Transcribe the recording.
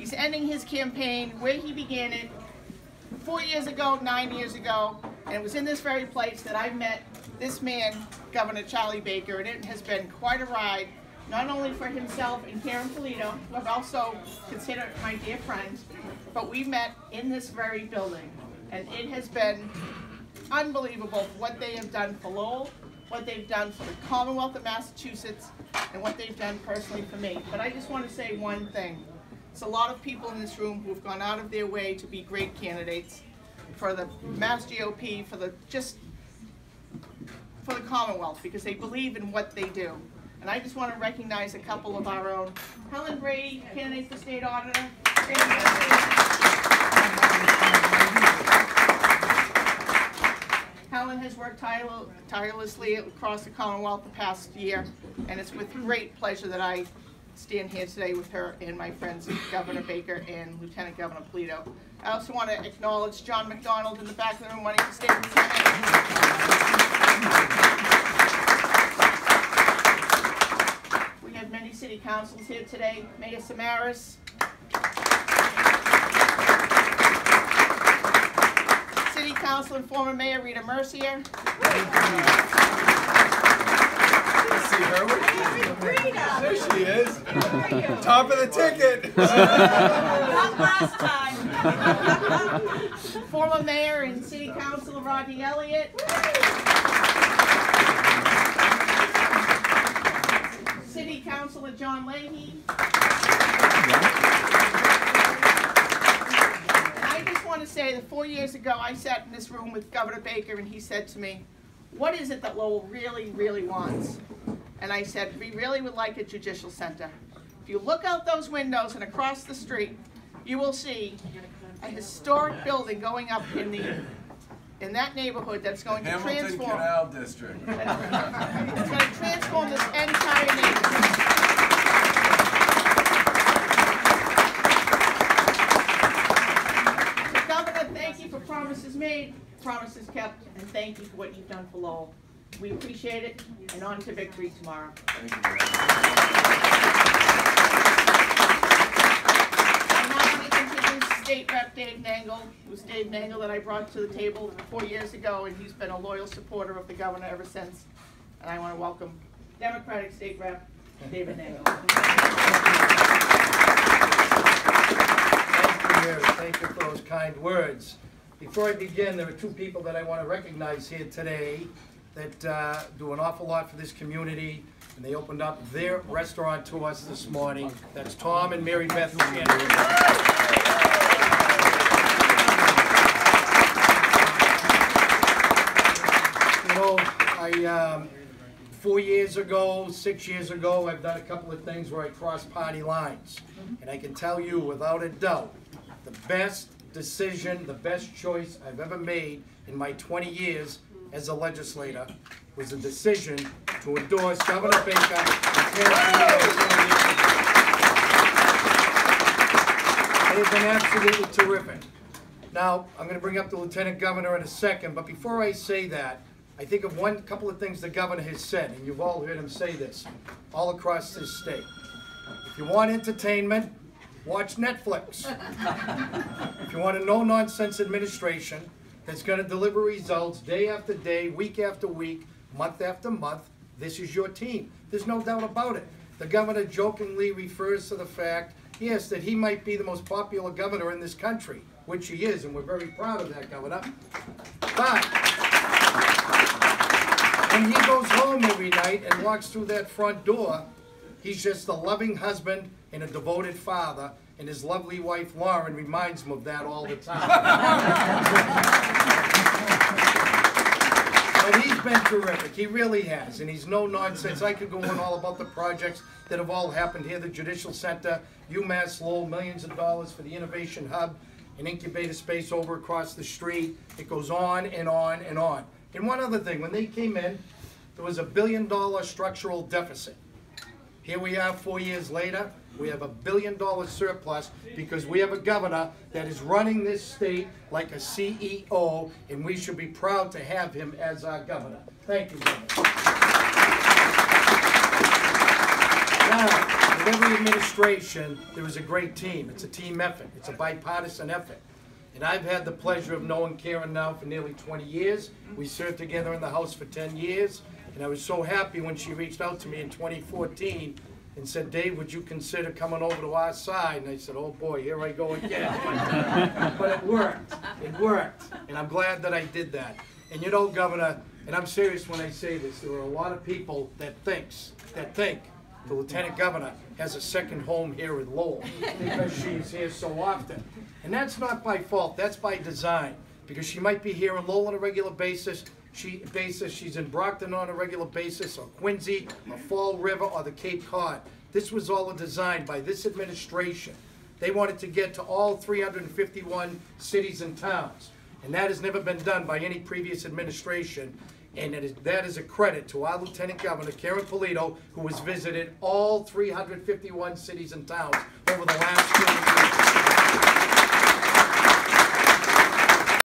He's ending his campaign where he began it 4 years ago, 9 years ago, and it was in this very place that I met this man, Governor Charlie Baker, and it has been quite a ride, not only for himself and Karyn Polito, but also considered my dear friend, but we met in this very building, and it has been unbelievable what they have done for Lowell, what they've done for the Commonwealth of Massachusetts, and what they've done personally for me. But I just want to say one thing. There's a lot of people in this room who have gone out of their way to be great candidates for the Mass GOP, for the Commonwealth, because they believe in what they do. And I just want to recognize a couple of our own. Helen Brady, candidate for state auditor. Helen has worked tirelessly across the Commonwealth the past year, and it's with great pleasure that I stand here today with her and my friends Governor Baker and Lieutenant Governor Polito. I also want to acknowledge John McDonald in the back of the room running for state lieutenant. We have many city councils here today. Mayor Samaras, City Council and former Mayor Rita Mercier. See her? There she is. Top of the ticket. Not last time. Former Mayor and City Councilor Rodney Elliott. City Councilor John Leahy. I just want to say that 4 years ago I sat in this room with Governor Baker and he said to me, what is it that Lowell really, really wants? And I said, we really would like a judicial center. If you look out those windows and across the street, you will see a historic building going up in that neighborhood that's going to Hamilton transform. Canal District. It's going to transform this entire neighborhood. So, Governor, thank you for promises made, promises kept, and thank you for what you've done for Lowell. We appreciate it, and on to victory tomorrow. Thank you. I'm now going to introduce State Rep Dave Nangle. It was Dave Nangle that I brought to the table 4 years ago, and he's been a loyal supporter of the governor ever since. And I want to welcome Democratic State Rep David Nangle. Thank you, Mary. Thank you for those kind words. Before I begin, there are two people that I want to recognize here today that do an awful lot for this community, and they opened up their restaurant to us this morning. That's Tom and Mary Beth. You know, 4 years ago, 6 years ago, I've done a couple of things where I crossed party lines. And I can tell you without a doubt, the best decision, the best choice I've ever made in my 20 years as a legislator was a decision to endorse Governor Baker and Karyn Polito. They've been absolutely terrific. Now, I'm going to bring up the Lieutenant Governor in a second, but before I say that, I think of couple of things the Governor has said, and you've all heard him say this all across this state. If you want entertainment, watch Netflix. If you want a no-nonsense administration that's going to deliver results day after day, week after week, month after month, this is your team. There's no doubt about it. The governor jokingly refers to the fact, yes, that he might be the most popular governor in this country, which he is, and we're very proud of that, Governor. But when he goes home every night and walks through that front door, he's just a loving husband and a devoted father, and his lovely wife Lauren reminds him of that all the time. But he's been terrific, he really has, and he's no nonsense. I could go on all about the projects that have all happened here, the Judicial Center, UMass Lowell, millions of dollars for the Innovation Hub, an incubator space over across the street. It goes on and on and on. And one other thing, when they came in, there was $1 billion structural deficit. Here we are 4 years later, we have $1 billion surplus because we have a governor that is running this state like a CEO, and we should be proud to have him as our governor. Thank you, Governor. Now, with every administration, there is a great team. It's a team effort. It's a bipartisan effort. And I've had the pleasure of knowing Karyn now for nearly 20 years. We served together in the House for 10 years. And I was so happy when she reached out to me in 2014 and said, Dave, would you consider coming over to our side? And I said, oh boy, here I go again. But it worked. It worked. And I'm glad that I did that. And you know, Governor, and I'm serious when I say this, there are a lot of people that think the Lieutenant Governor has a second home here in Lowell because she's here so often. And that's not by fault, that's by design. Because she might be here in Lowell on a regular basis, she's in Brockton on a regular basis, or Quincy, or Fall River, or the Cape Cod. This was all designed by this administration. They wanted to get to all 351 cities and towns. And that has never been done by any previous administration. And that is a credit to our Lieutenant Governor, Karyn Polito, who has visited all 351 cities and towns over the last 2 years.